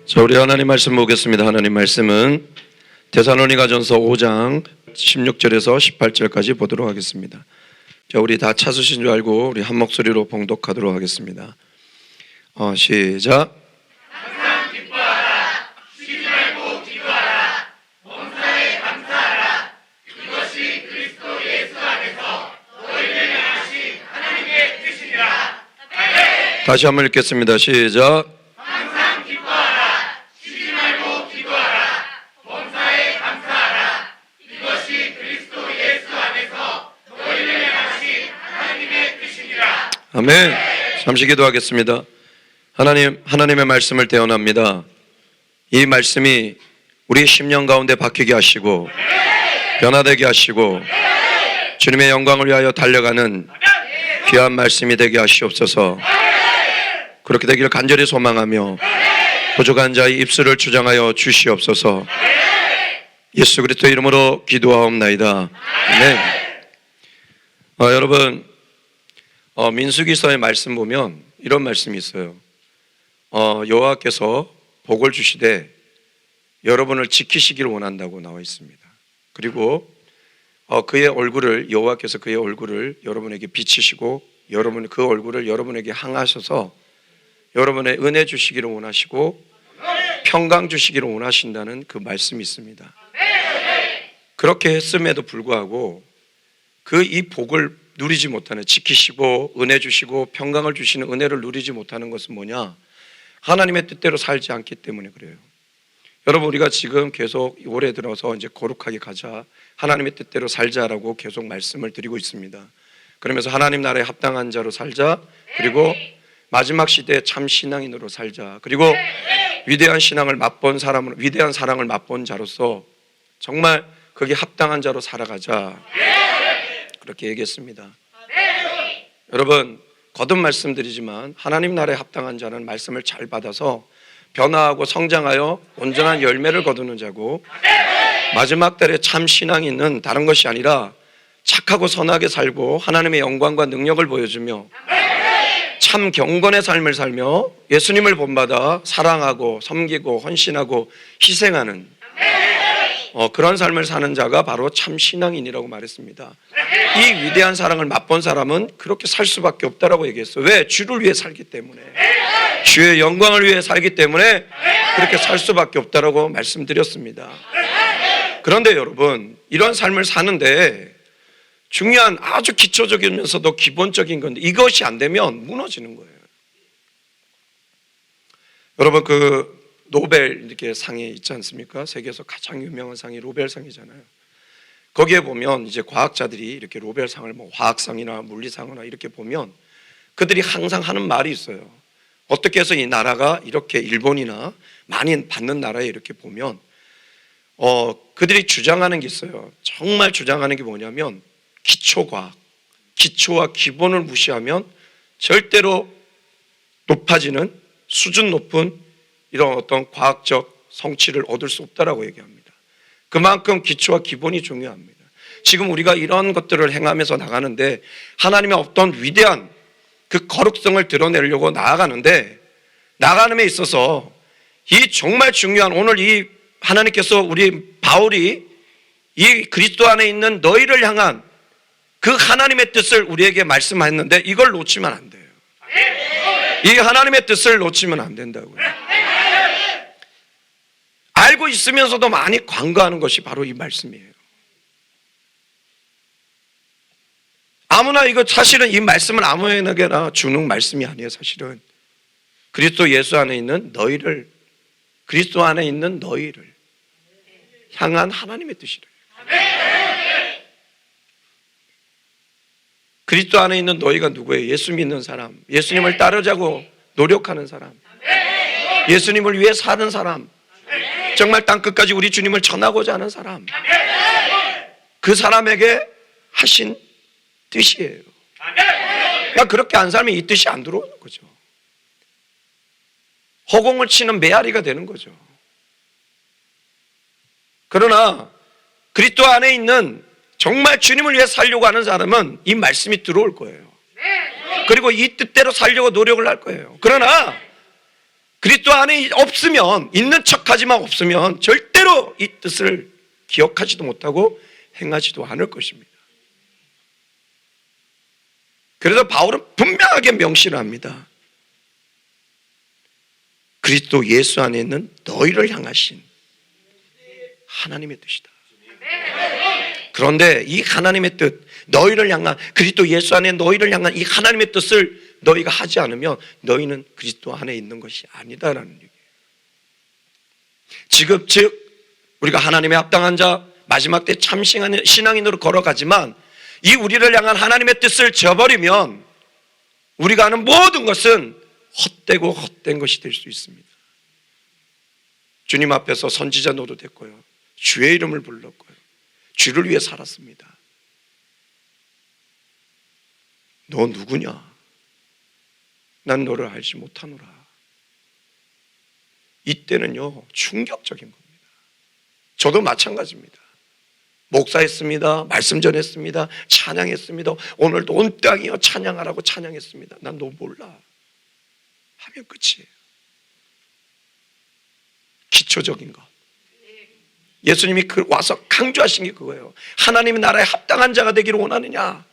자, 우리 하나님 말씀 보겠습니다. 하나님 말씀은 데살로니가전서 5장 16절에서 18절까지 보도록 하겠습니다. 자, 우리 다 찾으신 줄 알고 우리 한 목소리로 봉독하도록 하겠습니다. 시작. 항상 기뻐하라. 쉬지 말고 기도하라. 범사에 감사하라. 이것이 그리스도 예수 안에서 너희를 향하신 하나님의 뜻이니라. 아멘. 다시 한번 읽겠습니다. 시작. 항상 기뻐하라. 쉬지 말고 기도하라. 범사에 감사하라. 이것이 그리스도 예수 안에서 너희를 향하신 하나님의 뜻이니라. 아멘. 잠시 기도하겠습니다. 하나님의 말씀을 대언합니다. 이 말씀이 우리 심령 가운데 박히게 하시고 변화되게 하시고 주님의 영광을 위하여 달려가는 귀한 말씀이 되게 하시옵소서. 그렇게 되기를 간절히 소망하며 부족한 자의 입술을 주장하여 주시옵소서. 예수 그리스도 이름으로 기도하옵나이다. 네. 여러분, 민수기서의 말씀 보면 이런 말씀이 있어요. 여호와께서 복을 주시되 여러분을 지키시기를 원한다고 나와 있습니다. 그리고 여호와께서 그의 얼굴을 여러분에게 비치시고 여러분 그 얼굴을 여러분에게 향하셔서 여러분의 은혜 주시기를 원하시고 평강 주시기를 원하신다는 그 말씀이 있습니다. 그렇게 했음에도 불구하고 이 복을 누리지 못하는, 지키시고 은혜 주시고 평강을 주시는 은혜를 누리지 못하는 것은 뭐냐? 하나님의 뜻대로 살지 않기 때문에 그래요. 여러분, 우리가 지금 계속 올해 들어서 이제 거룩하게 가자, 하나님의 뜻대로 살자라고 계속 말씀을 드리고 있습니다. 그러면서 하나님 나라에 합당한 자로 살자, 그리고 마지막 시대에 참 신앙인으로 살자, 그리고 위대한 신앙을 맛본 사람으로, 위대한 사랑을 맛본 자로서 정말 거기에 합당한 자로 살아가자, 그렇게 얘기했습니다. 여러분, 거듭 말씀드리지만 하나님 나라에 합당한 자는 말씀을 잘 받아서 변화하고 성장하여 온전한 열매를 거두는 자고, 마지막 때에 참 신앙인은 다른 것이 아니라 착하고 선하게 살고 하나님의 영광과 능력을 보여주며 참 경건의 삶을 살며 예수님을 본받아 사랑하고 섬기고 헌신하고 희생하는 그런 삶을 사는 자가 바로 참 신앙인이라고 말했습니다. 이 위대한 사랑을 맛본 사람은 그렇게 살 수밖에 없다라고 얘기했어요. 왜? 주를 위해 살기 때문에, 주의 영광을 위해 살기 때문에 그렇게 살 수밖에 없다라고 말씀드렸습니다. 그런데 여러분, 이런 삶을 사는데 중요한 아주 기초적이면서도 기본적인 건데 이것이 안 되면 무너지는 거예요. 여러분, 노벨 이렇게 상이 있지 않습니까? 세계에서 가장 유명한 상이 노벨상이잖아요. 거기에 보면 이제 과학자들이 이렇게 노벨상을 화학상이나 물리상이나 이렇게 보면 그들이 항상 하는 말이 있어요. 어떻게 해서 이 나라가 이렇게 일본이나 많이 받는 나라에 이렇게 보면 그들이 주장하는 게 있어요. 정말 주장하는 게 뭐냐면 기초과학, 기초와 기본을 무시하면 절대로 높아지는 수준 높은 이런 어떤 과학적 성취를 얻을 수 없다라고 얘기합니다. 그만큼 기초와 기본이 중요합니다. 지금 우리가 이런 것들을 행하면서 나가는데 하나님의 어떤 위대한 그 거룩성을 드러내려고 나아가는데, 나가는 데 있어서 이 정말 중요한, 오늘 이 하나님께서 우리 바울이 이 그리스도 안에 있는 너희를 향한 그 하나님의 뜻을 우리에게 말씀했는데 이걸 놓치면 안 돼요. 이 하나님의 뜻을 놓치면 안 된다고요. 알고 있으면서도 많이 간과하는 것이 바로 이 말씀이에요. 아무나, 이거 사실은 이 말씀은 아무에게나 주는 말씀이 아니에요. 사실은 그리스도 예수 안에 있는 너희를, 그리스도 안에 있는 너희를 향한 하나님의 뜻이래요. 그리스도 안에 있는 너희가 누구예요? 예수 믿는 사람, 예수님을 따르자고 노력하는 사람, 예수님을 위해 사는 사람, 정말 땅끝까지 우리 주님을 전하고자 하는 사람, 그 사람에게 하신 뜻이에요. 그러니까 그렇게 안 살면 이 뜻이 안 들어오는 거죠. 허공을 치는 메아리가 되는 거죠. 그러나 그리스도 안에 있는 정말 주님을 위해 살려고 하는 사람은 이 말씀이 들어올 거예요. 그리고 이 뜻대로 살려고 노력을 할 거예요. 그러나 그리스도 안에 없으면, 있는 척하지만 없으면 절대로 이 뜻을 기억하지도 못하고 행하지도 않을 것입니다. 그래서 바울은 분명하게 명시를 합니다. 그리스도 예수 안에 있는 너희를 향하신 하나님의 뜻이다. 그런데 이 하나님의 뜻, 너희를 향한, 그리스도 예수 안에 너희를 향한 이 하나님의 뜻을 너희가 하지 않으면 너희는 그리스도 안에 있는 것이 아니다라는 얘기예요. 지금 즉 우리가 하나님의 합당한 자, 마지막 때 참 신앙인으로 걸어가지만 이 우리를 향한 하나님의 뜻을 저버리면 우리가 하는 모든 것은 헛되고 헛된 것이 될 수 있습니다. 주님 앞에서 선지자 노릇했고요, 주의 이름을 불렀고요, 주를 위해 살았습니다. 너 누구냐? 난 너를 알지 못하노라. 이때는요 충격적인 겁니다. 저도 마찬가지입니다. 목사했습니다. 말씀 전했습니다. 찬양했습니다. 오늘도 온 땅이여 찬양하라고 찬양했습니다. 난 너 몰라 하면 끝이에요. 기초적인 것. 예수님이 와서 강조하신 게 그거예요. 하나님의 나라에 합당한 자가 되기를 원하느냐?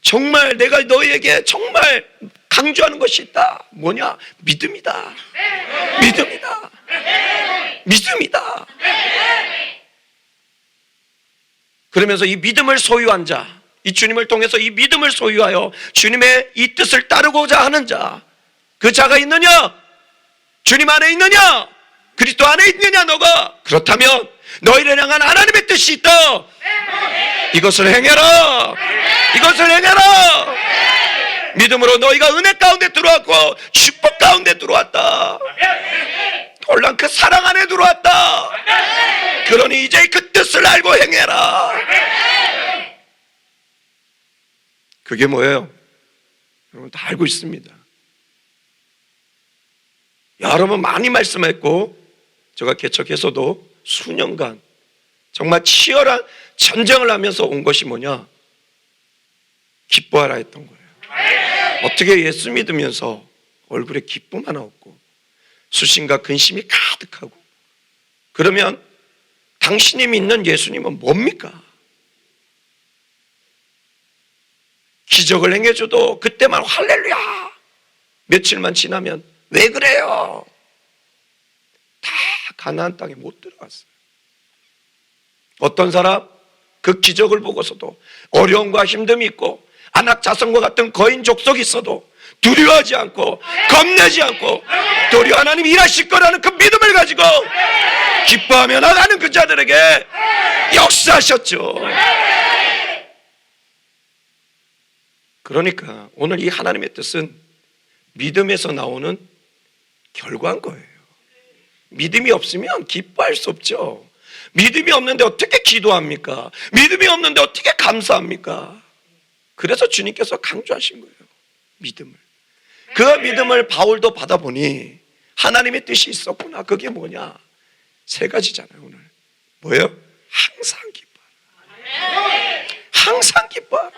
정말 내가 너희에게 정말 강조하는 것이 있다. 뭐냐? 믿음이다. 믿음이다. 믿음이다. 그러면서 이 믿음을 소유한 자, 이 주님을 통해서 이 믿음을 소유하여 주님의 이 뜻을 따르고자 하는 자, 그 자가 있느냐? 주님 안에 있느냐? 그리스도 안에 있느냐 너가? 그렇다면 너희를 향한 하나님의 뜻이 있다. 이것을 행해라. 이것을 행해라. 믿음으로 너희가 은혜 가운데 들어왔고 축복 가운데 들어왔다. 놀란 그 사랑 안에 들어왔다. 그러니 이제 그 뜻을 알고 행해라. 그게 뭐예요? 여러분 다 알고 있습니다. 여러 번 많이 말씀했고 제가 개척해서도 수년간 정말 치열한 전쟁을 하면서 온 것이 뭐냐? 기뻐하라 했던 거예요. 어떻게 예수 믿으면서 얼굴에 기쁨 하나 없고 수심과 근심이 가득하고, 그러면 당신이 믿는 예수님은 뭡니까? 기적을 행해줘도 그때만 할렐루야, 며칠만 지나면 왜 그래요? 다 가나안 땅에 못 들어갔어요. 어떤 사람 그 기적을 보고서도 어려움과 힘듦이 있고 안악자성과 같은 거인 족속이 있어도 두려워하지 않고 겁내지 않고 도리어 하나님 일하실 거라는 그 믿음을 가지고 기뻐하며 나가는 그 자들에게 역사하셨죠. 그러니까 오늘 이 하나님의 뜻은 믿음에서 나오는 결과인 거예요. 믿음이 없으면 기뻐할 수 없죠. 믿음이 없는데 어떻게 기도합니까? 믿음이 없는데 어떻게 감사합니까? 그래서 주님께서 강조하신 거예요. 믿음을. 그 믿음을 바울도 받아보니 하나님의 뜻이 있었구나. 그게 뭐냐? 세 가지잖아요 오늘. 뭐예요? 항상 기뻐하라. 항상 기뻐하라.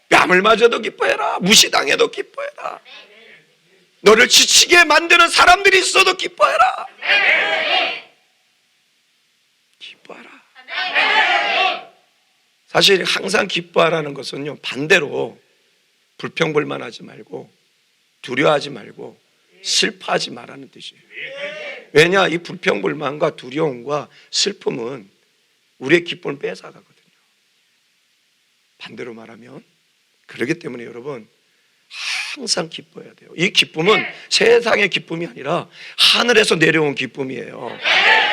뺨을 맞아도 기뻐해라. 무시당해도 기뻐해라. 너를 지치게 만드는 사람들이 있어도 기뻐해라. 기뻐하라. 사실 항상 기뻐하라는 것은요, 반대로 불평불만하지 말고 두려워하지 말고 슬퍼하지 말라는 뜻이에요. 왜냐? 이 불평불만과 두려움과 슬픔은 우리의 기쁨을 뺏어가거든요. 반대로 말하면, 그렇기 때문에 여러분 항상 기뻐해야 돼요. 이 기쁨은 세상의 기쁨이 아니라 하늘에서 내려온 기쁨이에요.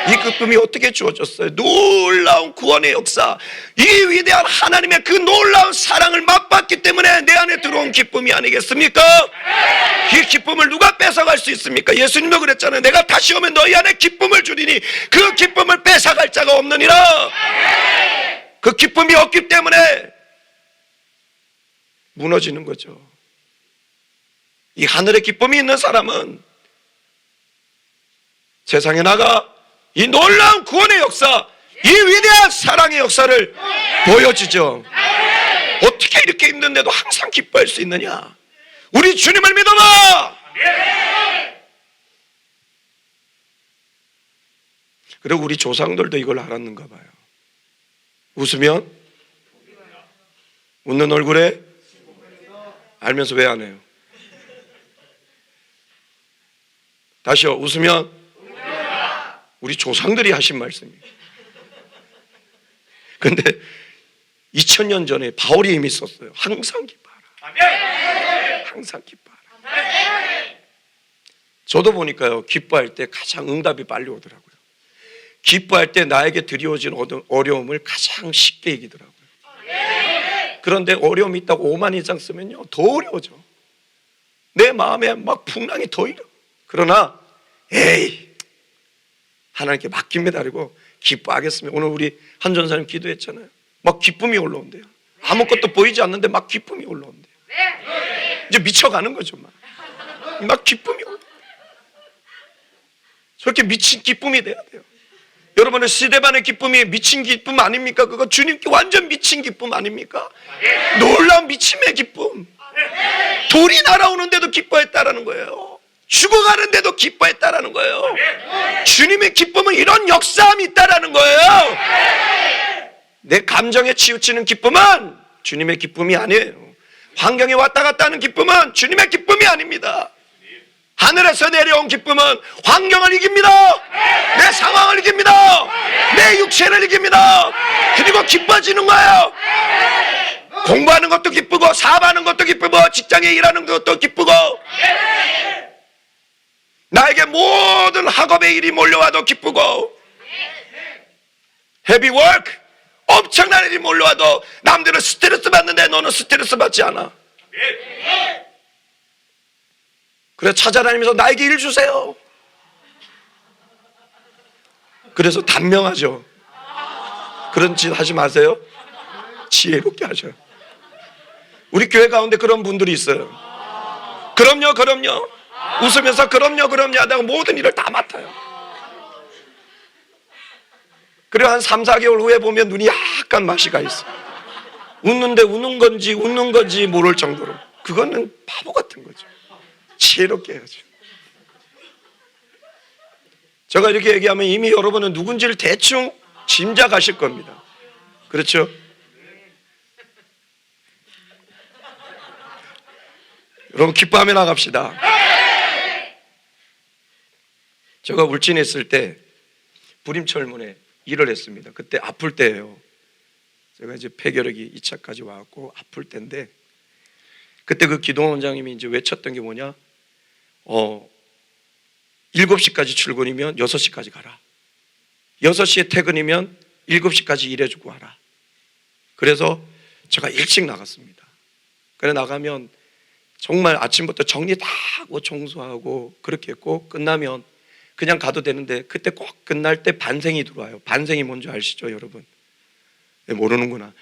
이 기쁨이 어떻게 주어졌어요? 놀라운 구원의 역사, 이 위대한 하나님의 그 놀라운 사랑을 맛봤기 때문에 내 안에 들어온 기쁨이 아니겠습니까? 이 기쁨을 누가 뺏어갈 수 있습니까? 예수님도 그랬잖아요. 내가 다시 오면 너희 안에 기쁨을 주리니 그 기쁨을 뺏어갈 자가 없느니라. 그 기쁨이 없기 때문에 무너지는 거죠. 이 하늘의 기쁨이 있는 사람은 세상에 나가 이 놀라운 구원의 역사, 이 위대한 사랑의 역사를 보여주죠. 어떻게 이렇게 힘든데도 항상 기뻐할 수 있느냐? 우리 주님을 믿어봐. 그리고 우리 조상들도 이걸 알았는가 봐요. 웃으면 웃는 얼굴에 알면서 왜 안 해요? 다시요. 웃으면 우리 조상들이 하신 말씀이에요. 근데 2000년 전에 바울이 이미 썼어요. 항상 기뻐하라. 항상 기뻐하라. 저도 보니까요, 기뻐할 때 가장 응답이 빨리 오더라고요. 기뻐할 때 나에게 들이오진 어려움을 가장 쉽게 이기더라고요. 그런데 어려움이 있다고 5만 이상 쓰면요, 더 어려워져. 내 마음에 막 풍랑이 더 일어. 그러나 에이, 하나님께 맡깁니다. 그리고 기뻐하겠습니다. 오늘 우리 한 전사님 기도했잖아요. 막 기쁨이 올라온대요. 아무것도 보이지 않는데 막 기쁨이 올라온대요. 이제 미쳐가는 거죠. 막 기쁨이 올라온대요. 저렇게 미친 기쁨이 돼야 돼요. 여러분의 스데반의 기쁨이 미친 기쁨 아닙니까? 그거 주님께 완전 미친 기쁨 아닙니까? 놀라운 미침의 기쁨. 돌이 날아오는데도 기뻐했다라는 거예요. 죽어가는데도 기뻐했다라는 거예요. 주님의 기쁨은 이런 역사함이 있다라는 거예요. 내 감정에 치우치는 기쁨은 주님의 기쁨이 아니에요. 환경에 왔다 갔다 하는 기쁨은 주님의 기쁨이 아닙니다. 하늘에서 내려온 기쁨은 환경을 이깁니다. 내 상황을 이깁니다. 내 육체를 이깁니다. 그리고 기뻐지는 거예요. 공부하는 것도 기쁘고, 사업하는 것도 기쁘고, 직장에 일하는 것도 기쁘고, 나에게 모든 학업의 일이 몰려와도 기쁘고, 헤비 워크, 엄청난 일이 몰려와도 남들은 스트레스 받는데 너는 스트레스 받지 않아. 그래서 찾아다니면서 나에게 일 주세요. 그래서 단명하죠. 그런 짓 하지 마세요. 지혜롭게 하셔요. 우리 교회 가운데 그런 분들이 있어요. 그럼요, 그럼요. 웃으면서 그럼요, 그럼요 하다가 모든 일을 다 맡아요. 그리고 한 3, 4개월 후에 보면 눈이 약간 맛이 가 있어. 웃는데 웃는 건지 모를 정도로. 그거는 바보 같은 거죠. 지혜롭게 해야죠. 제가 이렇게 얘기하면 이미 여러분은 누군지를 대충 짐작하실 겁니다. 그렇죠? 여러분 기뻐하며 나갑시다. 제가 울진에 있을 때 불임철문에 일을 했습니다. 그때 아플 때예요. 제가 이제 폐결핵이 2차까지 와갖고 아플 때인데, 그때 그 기동 원장님이 이제 외쳤던 게 뭐냐? 7시까지 출근이면 6시까지 가라. 6시에 퇴근이면 7시까지 일해주고 와라. 그래서 제가 일찍 나갔습니다. 그래 나가면 정말 아침부터 정리 다 하고 청소하고 그렇게 했고, 끝나면 그냥 가도 되는데, 그때 꼭 끝날 때 반생이 들어와요. 반생이 뭔지 아시죠, 여러분? 네, 모르는구나.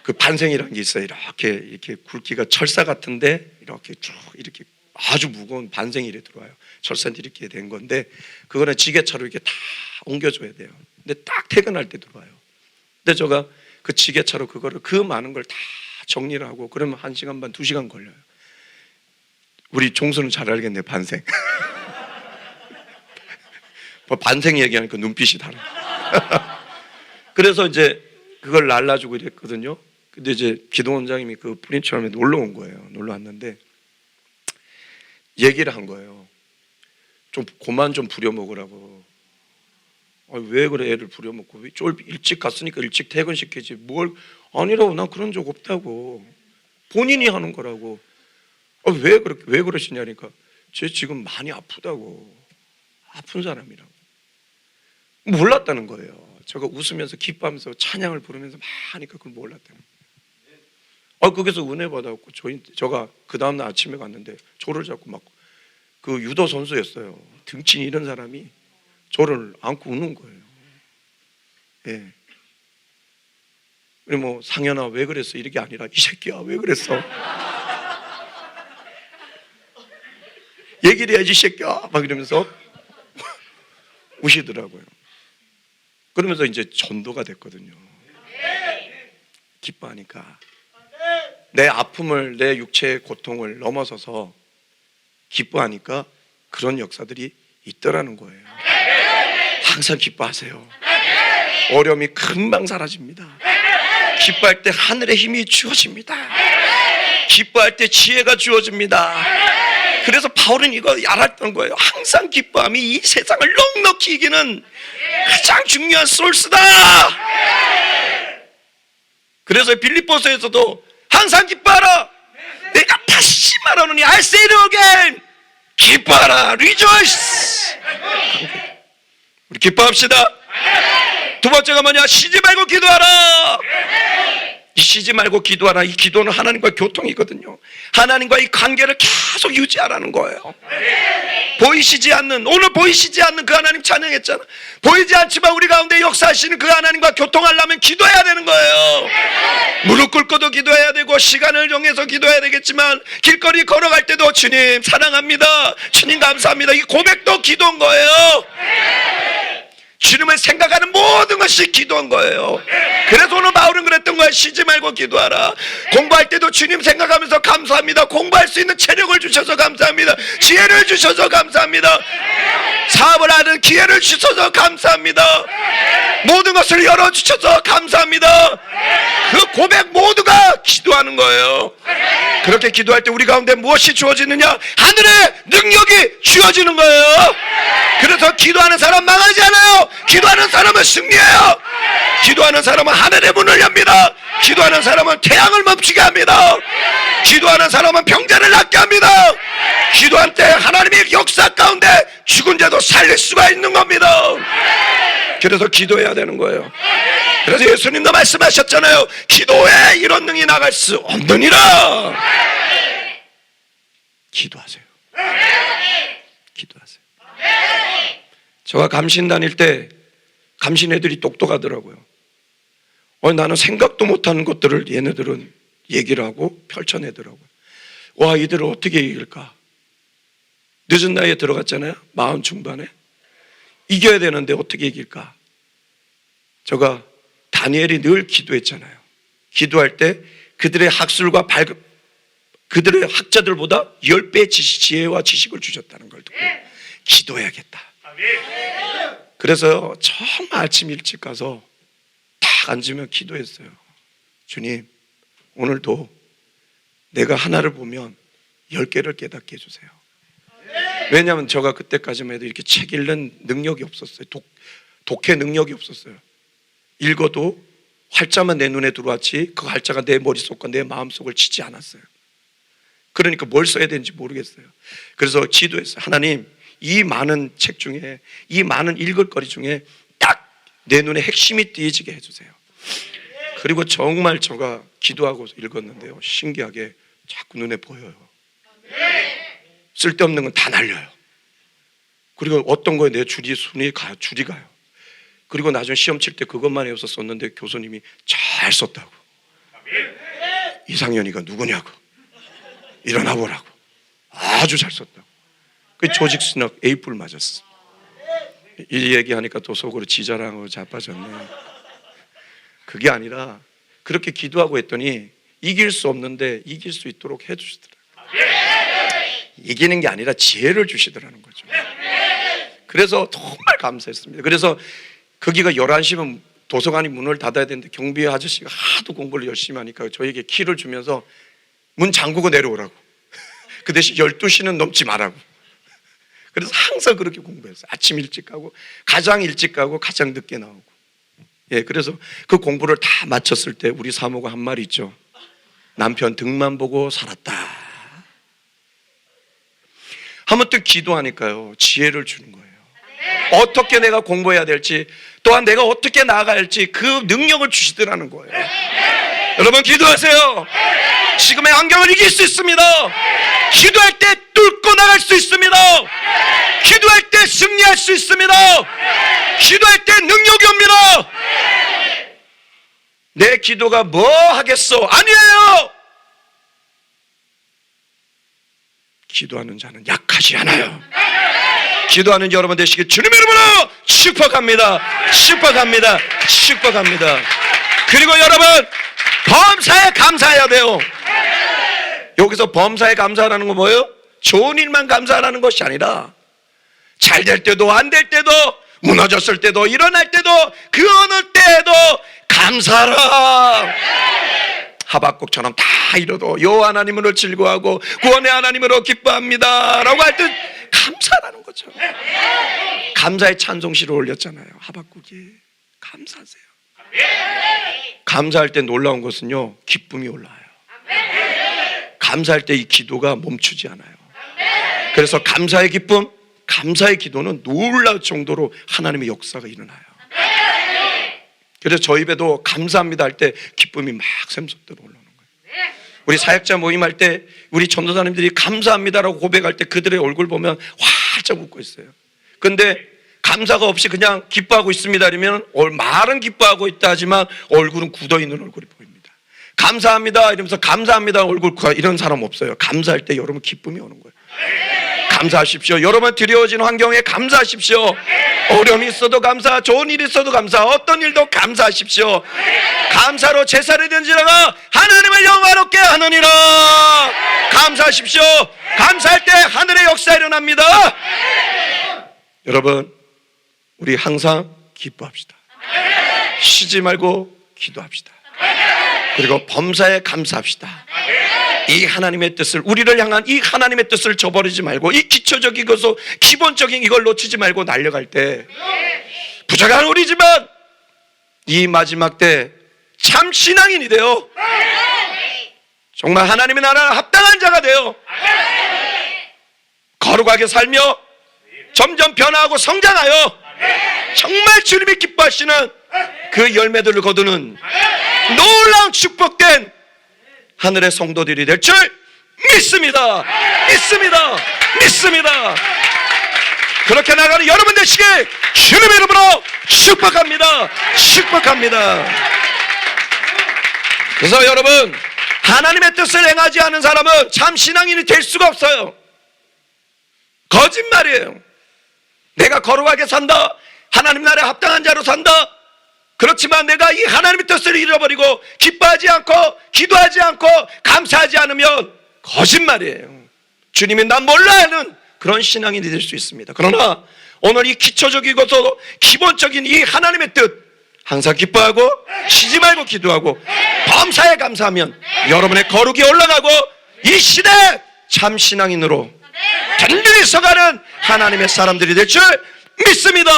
그 반생이라는 게 있어요. 이렇게 굵기가 철사 같은데 이렇게 쭉 이렇게 아주 무거운 반생이 이렇게 들어와요. 철사인데 이렇게 된 건데, 그거는 지게차로 이렇게 다 옮겨줘야 돼요. 근데 딱 퇴근할 때 들어와요. 근데 제가 그 지게차로 그거를 그 많은 걸 다 정리를 하고 그러면 1시간 반, 2시간 걸려요. 우리 종수는 잘 알겠네, 반생. 반생 얘기하니까 눈빛이 달라. 그래서 이제 그걸 날라주고 이랬거든요. 근데 이제 기동 원장님이 그 불임철문에 놀러 온 거예요. 놀러 왔는데 얘기를 한 거예요. 좀 그만 좀 부려먹으라고. 왜 그래, 애를 부려먹고. 일찍 갔으니까 일찍 퇴근시키지. 뭘 아니라고. 난 그런 적 없다고. 본인이 하는 거라고. 왜 그러시냐니까, 쟤 지금 많이 아프다고. 아픈 사람이라고. 몰랐다는 거예요. 제가 웃으면서 기뻐하면서 찬양을 부르면서 막 하니까 그걸 몰랐다는 거예요. 거기서 은혜 받아갖고 제가 그 다음날 아침에 갔는데 저를 잡고 막, 그 유도 선수였어요. 등치니 이런 사람이 저를 안고 우는 거예요. 예. 그리고 뭐 상현아 왜 그랬어 이렇게 아니라, 이 새끼야 왜 그랬어? 얘기를 해야지 이 새끼야 막 이러면서 우시더라고요. 그러면서 이제 전도가 됐거든요. 기뻐하니까 내 아픔을, 내 육체의 고통을 넘어서서 기뻐하니까 그런 역사들이 있더라는 거예요. 항상 기뻐하세요. 어려움이 금방 사라집니다. 기뻐할 때 하늘의 힘이 주어집니다. 기뻐할 때 지혜가 주어집니다. 그래서 바울은 이거 알았던 거예요. 항상 기뻐함이 이 세상을 넉넉히 이기는 가장 중요한 소스다. 그래서 빌립보서에서도 항상 기뻐하라. 내가 다시 말하노니 I say it again. 기뻐하라. Rejoice. 우리 기뻐합시다. 두 번째가 뭐냐? 쉬지 말고 기도하라. 이 쉬지 말고 기도하라. 이 기도는 하나님과 교통이거든요. 하나님과 이 관계를 계속 유지하라는 거예요. 보이시지 않는, 오늘 보이시지 않는 그 하나님 찬양했잖아. 보이지 않지만 우리 가운데 역사하시는 그 하나님과 교통하려면 기도해야 되는 거예요. 무릎 꿇고도 기도해야 되고 시간을 정해서 기도해야 되겠지만 길거리 걸어갈 때도 주님 사랑합니다, 주님 감사합니다, 이 고백도 기도인 거예요. 주님을 생각하는 모든 것이 기도한 거예요. 그래서 오늘 바울은 그랬던 거예요. 쉬지 말고 기도하라. 공부할 때도 주님 생각하면서 감사합니다. 공부할 수 있는 체력을 주셔서 감사합니다. 지혜를 주셔서 감사합니다. 사업을 하는 기회를 주셔서 감사합니다. 모든 것을 열어주셔서 감사합니다. 그 고백 모두가 기도하는 거예요. 그렇게 기도할 때 우리 가운데 무엇이 주어지느냐? 하늘의 능력이 주어지는 거예요. 그래서 기도하는 사람 망하지 않아요. 기도하는 사람은 승리해요. 기도하는 사람은 하늘의 문을 엽니다. 기도하는 사람은 태양을 멈추게 합니다. 기도하는 사람은 병자를 낫게 합니다. 기도할 때 하나님의 역사 가운데 죽은 자도 살릴 수가 있는 겁니다. 그래서 기도해야 되는 거예요. 그래서 예수님도 말씀하셨잖아요. 기도에 이런 능이 나갈 수 없느니라. 기도하세요. 기도하세요. 저가 감신 다닐 때 감신 애들이 똑똑하더라고요. 나는 생각도 못하는 것들을 얘네들은 얘기를 하고 펼쳐내더라고요. 와, 이들을 어떻게 이길까? 늦은 나이에 들어갔잖아요. 40 중반에. 이겨야 되는데 어떻게 이길까? 제가 다니엘이 늘 기도했잖아요. 기도할 때 그들의 학술과 그들의 학자들보다 10배의 지혜와 지식을 주셨다는 걸 듣고 기도해야겠다. 그래서 정말 아침 일찍 가서 딱 앉으면 기도했어요. 주님, 오늘도 내가 하나를 보면 10개를 깨닫게 해주세요. 왜냐하면 제가 그때까지만 해도 이렇게 책 읽는 능력이 없었어요. 독해 능력이 없었어요. 읽어도 활자만 내 눈에 들어왔지 그 활자가 내 머릿속과 내 마음속을 치지 않았어요. 그러니까 뭘 써야 되는지 모르겠어요. 그래서 기도했어요. 하나님, 이 많은 책 중에, 이 많은 읽을 거리 중에 딱 내 눈에 핵심이 띄어지게 해주세요. 그리고 정말 제가 기도하고 읽었는데요, 신기하게 자꾸 눈에 보여요. 쓸데없는 건 다 날려요. 그리고 어떤 거에 내 줄이 가요. 그리고 나중에 시험 칠 때 그것만 외워서 썼는데 교수님이 잘 썼다고. 이상현이가 누구냐고. 일어나 보라고. 아주 잘 썼다고. 그 조직 신학 A+ 맞았어. 이 얘기하니까 또 속으로 지자랑하고 자빠졌네. 그게 아니라 그렇게 기도하고 했더니 이길 수 없는데 이길 수 있도록 해주시더라고요. 이기는 게 아니라 지혜를 주시더라는 거죠. 그래서 정말 감사했습니다. 그래서 거기가 11시면 도서관이 문을 닫아야 되는데 경비 아저씨가 하도 공부를 열심히 하니까 저에게 키를 주면서 문 잠그고 내려오라고. 그 대신 12시는 넘지 말라고. 그래서 항상 그렇게 공부했어요. 아침 일찍 가고 가장 일찍 가고 가장 늦게 나오고. 그래서 그 공부를 다 마쳤을 때 우리 사모가 한 말이 있죠. 남편 등만 보고 살았다. 한번 또 기도하니까요, 지혜를 주는 거예요. 어떻게 내가 공부해야 될지, 또한 내가 어떻게 나아가야 할지 그 능력을 주시더라는 거예요. 여러분 기도하세요. 지금의 환경을 이길 수 있습니다. 기도할 때 뚫고 나갈 수 있습니다. 기도할 때 승리할 수 있습니다. 기도할 때 능력이 옵니다. 내 기도가 뭐 하겠어? 아니에요. 기도하는 자는 약하지 않아요. 기도하는 여러분 되시길 주님의 이름으로 축복합니다. 축복합니다. 축복합니다. 그리고 여러분, 범사에 감사해야 돼요. 여기서 범사에 감사하라는 건 뭐예요? 좋은 일만 감사하라는 것이 아니라 잘 될 때도 안 될 때도 무너졌을 때도 일어날 때도 그 어느 때에도 감사하라. 하박국처럼 다 이뤄도 여호와 하나님으로 즐거워하고 구원의 하나님으로 기뻐합니다 라고 할 때 감사라는 거죠. 감사의 찬송시를 올렸잖아요. 하박국이 감사하세요. 감사할 때 놀라운 것은요, 기쁨이 올라와요. 감사할 때 이 기도가 멈추지 않아요. 그래서 감사의 기쁨, 감사의 기도는 놀라울 정도로 하나님의 역사가 일어나요. 그래서 저희 입에도 감사합니다 할 때 기쁨이 막 샘솟도록 올라오는 거예요. 우리 사역자 모임할 때 우리 전도사님들이 감사합니다라고 고백할 때 그들의 얼굴 보면 활짝 웃고 있어요. 근데 감사가 없이 그냥 기뻐하고 있습니다 이러면 말은 기뻐하고 있다 하지만 얼굴은 굳어있는 얼굴이 보입니다. 감사합니다 이러면서 감사합니다 얼굴 이런 사람 없어요. 감사할 때 여러분 기쁨이 오는 거예요. 감사하십시오. 여러분 두려워진 환경에 감사하십시오. 어려움이 있어도 감사, 좋은 일이 있어도 감사, 어떤 일도 감사하십시오. 감사로 제사를 던지다가 하나님을 영화롭게 하느니라. 감사하십시오. 감사할 때 하늘의 역사 일어납니다. 여러분 우리 항상 기뻐합시다. 쉬지 말고 기도합시다. 그리고 범사에 감사합시다. 이 하나님의 뜻을, 우리를 향한 이 하나님의 뜻을 저버리지 말고 이 기초적인 것을, 기본적인 이걸 놓치지 말고 날려갈 때 부족한 우리지만 이 마지막 때 참 신앙인이 되어 정말 하나님의 나라에 합당한 자가 되어 거룩하게 살며 점점 변화하고 성장하여 정말 주님이 기뻐하시는 그 열매들을 거두는 놀라운 축복된 하늘의 성도들이 될 줄 믿습니다. 믿습니다. 믿습니다. 그렇게 나가는 여러분 되시길 주님의 이름으로 축복합니다. 축복합니다. 그래서 여러분 하나님의 뜻을 행하지 않은 사람은 참 신앙인이 될 수가 없어요. 거짓말이에요. 내가 거룩하게 산다, 하나님 나라에 합당한 자로 산다, 그렇지만 내가 이 하나님의 뜻을 잃어버리고 기뻐하지 않고 기도하지 않고 감사하지 않으면 거짓말이에요. 주님이 난 몰라 하는 그런 신앙인이 될 수 있습니다. 그러나 오늘 이 기초적이고도 기본적인 이 하나님의 뜻 항상 기뻐하고 쉬지 말고 기도하고 범사에 감사하면 여러분의 거룩이 올라가고 이 시대 참 신앙인으로 든든히 서가는 하나님의 사람들이 될 줄 믿습니다.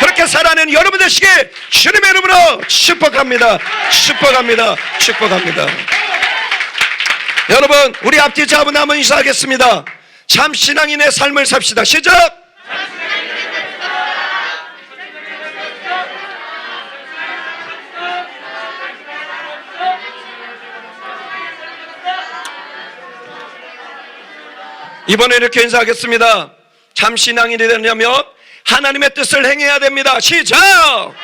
그렇게 살아내는 여러분 되시길 주님의 이름으로 축복합니다. 축복합니다. 축복합니다. 여러분 우리 앞뒤 잡은 한번 인사하겠습니다. 참 신앙인의 삶을 삽시다. 시작. 이번에 이렇게 인사하겠습니다. 참 신앙인이 되려면 하나님의 뜻을 행해야 됩니다. 시작!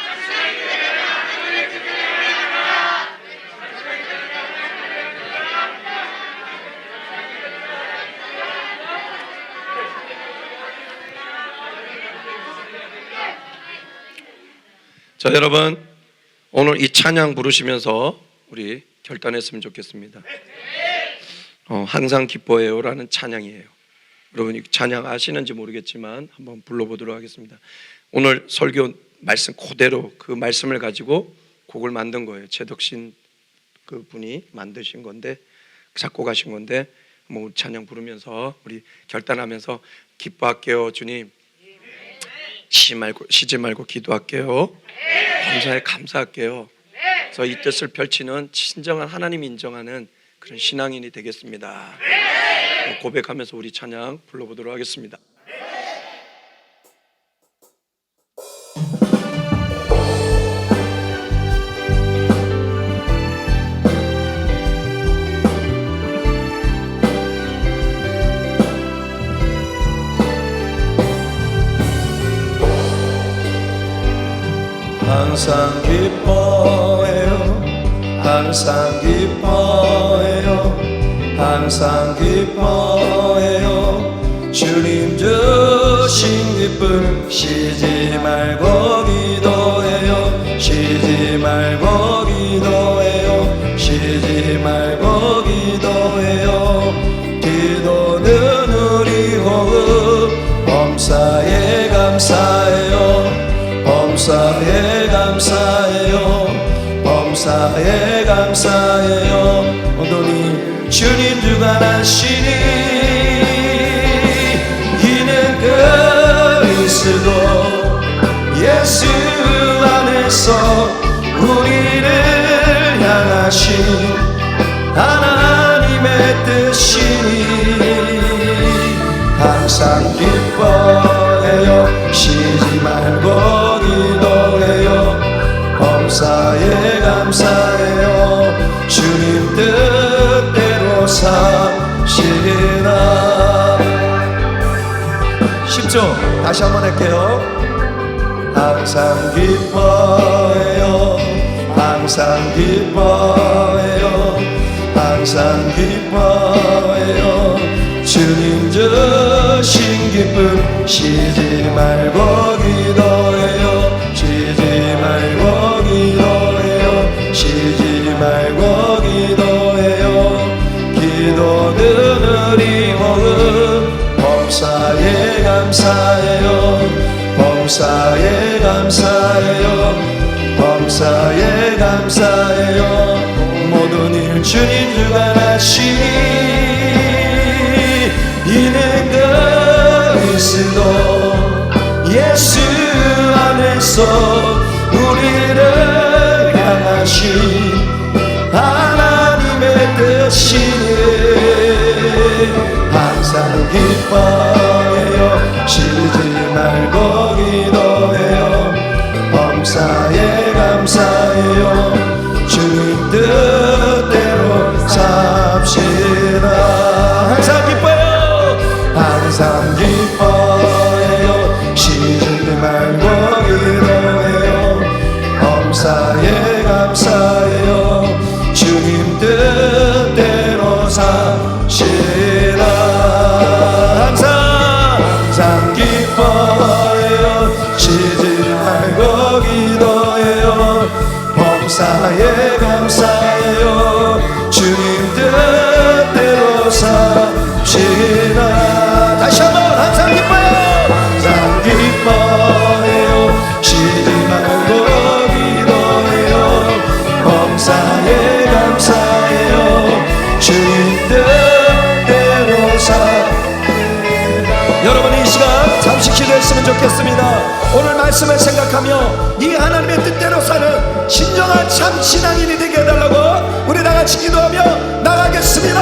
자, 여러분 오늘 이 찬양 부르시면서 우리 결단했으면 좋겠습니다. 항상 기뻐해요라는 찬양이에요. 여러분 이 찬양 아시는지 모르겠지만 한번 불러보도록 하겠습니다. 오늘 설교 말씀 그대로 그 말씀을 가지고 곡을 만든 거예요. 최덕신 그 분이 만드신 건데 작곡하신 건데 한번 찬양 부르면서 우리 결단하면서 기뻐할게요. 주님 쉬지 말고 기도할게요. 감사에 감사할게요. 그래서 이 뜻을 펼치는 진정한 하나님 인정하는 그런 신앙인이 되겠습니다. 고백하면서 우리 찬양 불러보도록 하겠습니다. 항상 기뻐해요. 항상 기뻐해요. 항상 기뻐해요. 주님 주신 기쁨 쉬지 말고 기도해요. 쉬지 말고 기도해요. 쉬지 말고 기도해요. 기도는 우리 호흡 범사에 감사해요. 범사에 감사해요. 모두니 주님 주관하시니 이는 그리스도 예수 안에서 우리를 향하신 하나님의 뜻이니 항상 기뻐해요. 쉬지 말고 기도해요. 범사에 감사해요. 주님 뜻대로 삽시다. 10조 다시 한번 할게요. 항상 기뻐해요. 항상 기뻐해요. 항상 기뻐해요. 주님 주신 기쁨 쉬지 말고 기도해요. 쉬지 말고 기도해요. 쉬지 말고 기도해요. 기도는 우리 모음 범사에 감사해요. 범사에 감사해요. 범사에 감사해요. 모든 일 주님 주관하시니 이는 그리스도 예수 안에서 우리를 향하신 하나님의 뜻이니 항상 기뻐해요. 쉬지 말고 기도해요. 범사에 감사해요. 주님 뜻대로 삽시다. 항상 기뻐요. 항상 기뻐해요. 쉬지 말고 기도해요. 범사에 감사해요. 주님 뜻대로 삽시다. 항상 기뻐해요. 쉬지 말고 기도해요. 범사에 감사해요. 주님 뜻대로 삽시다. 다시 한번 항상 기뻐요. 항상 기뻐해요. 쉬지 말고 기도해요. 범사에 감사해요. 주님 뜻대로 삽시다. 여러분 이 시간 잠시 기도했으면 좋겠습니다. 오늘 말씀을 생각하며 이 하나님의 뜻대로 사는 신정한 참 신앙인이 되게 해달라고 우리 다같이 기도하며 나가겠습니다.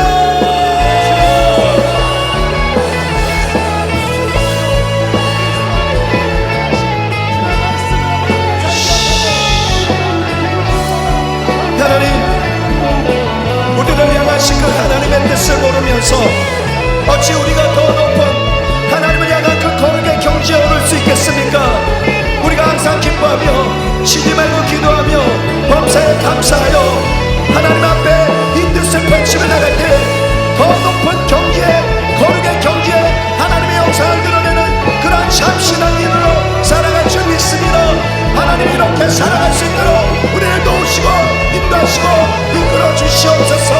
하나님, 우리를 향하신 그 하나님의 뜻을 모르면서 어찌 우리가 더 높은 하나님을 향한 그 거룩의 경지에 오를 수 있겠습니까? 우리가 항상 기뻐하며 쉬지 말고 기도하며 범사에 감사하여 하나님 앞에 이 뜻을 펼치며 나갈 때 더 높은 경지에 거룩의 경지에 하나님의 영상을 드러내는 그런 참 신앙인으로 살아갈 줄 믿습니다. 하나님 이렇게 살아갈 수 있도록 우리를 도우시고 인도하시고 이끌어 주시옵소서.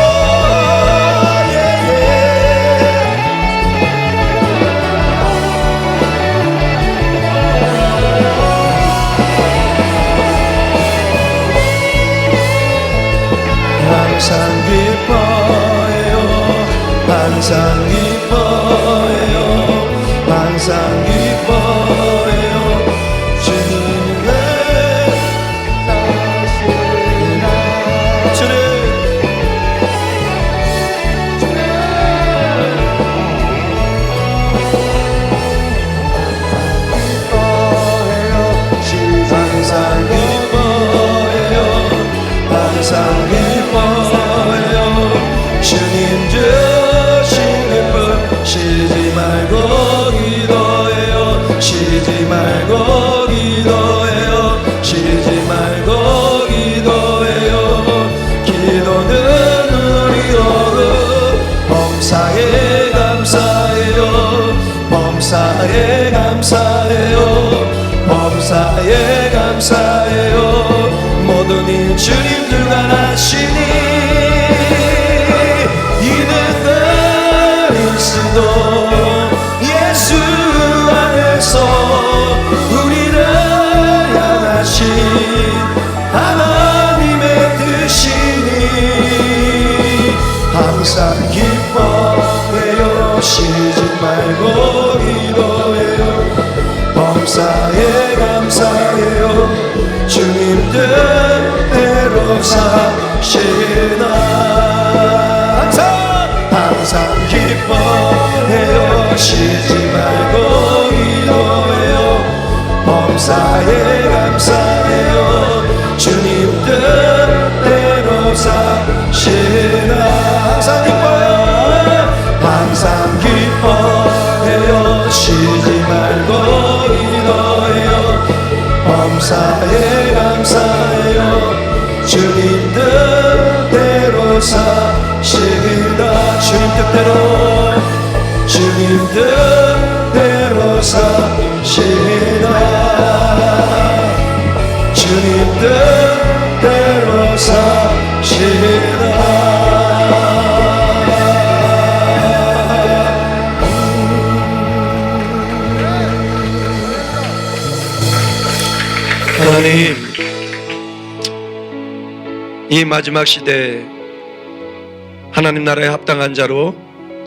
항상 기뻐해요. 항상 기뻐해요. 항상 기뻐해요. 주님의 항상 기뻐해요. 항상 기뻐해요. 주님 주신 기쁨 쉬지 말고 기도해요. 쉬지 말고 기도해요. 쉬지 말고 기도해요. 기도는 우리 어른 범사에 감사해요. 범사에 감사해요. 범사에 감사해요. 모든 일 주님 주관하시니 이는 그리스도 예수 안에서 우리를 향하신 하나님의 뜻 쉬지 말고 기도해요. 범사에 감사해요. 주님 뜻대로 사시나 항상 기뻐해요. 쉬지 말고 기도해요. 범사에 감사해요. 주님 뜻대로 사시나 항상 기뻐요. 항상 기뻐해요. 쉬지 말고 기도해요. 범사에 감사해요. 주님 뜻대로 사시나 주님 뜻대로 주님 뜻대로 사시나 주님 뜻대로 사시나 하나님, 이 마지막 시대에 하나님 나라에 합당한 자로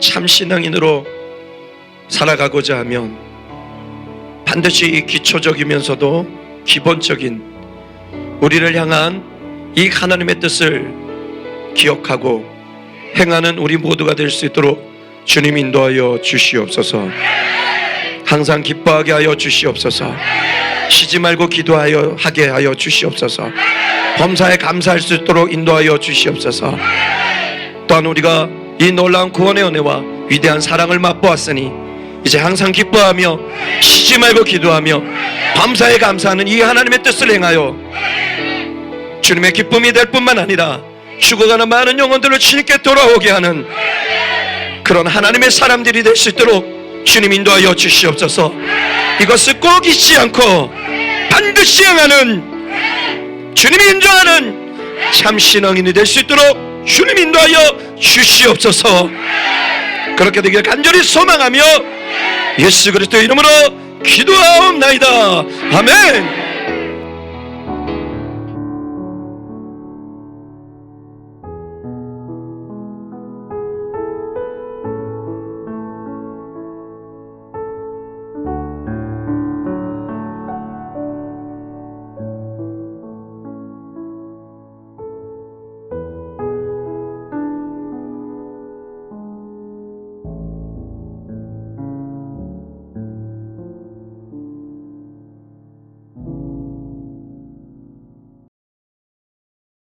참 신앙인으로 살아가고자 하면 반드시 이 기초적이면서도 기본적인 우리를 향한 이 하나님의 뜻을 기억하고 행하는 우리 모두가 될 수 있도록 주님 인도하여 주시옵소서. 항상 기뻐하게 하여 주시옵소서. 쉬지 말고 기도하여 하게 하여 주시옵소서. 범사에 감사할 수 있도록 인도하여 주시옵소서. 또한 우리가 이 놀라운 구원의 은혜와 위대한 사랑을 맛보았으니 이제 항상 기뻐하며 쉬지 말고 기도하며 범사에 감사하는 이 하나님의 뜻을 행하여 주님의 기쁨이 될 뿐만 아니라 죽어가는 많은 영혼들을 주님께 돌아오게 하는 그런 하나님의 사람들이 될 수 있도록 주님 인도하여 주시옵소서. 이것을 꼭 잊지 않고 반드시 행하는 주님이 인정하는 참 신앙인이 될 수 있도록 주님 인도하여 주시옵소서. 그렇게 되길 간절히 소망하며 예수 그리스도의 이름으로 기도하옵나이다. 아멘.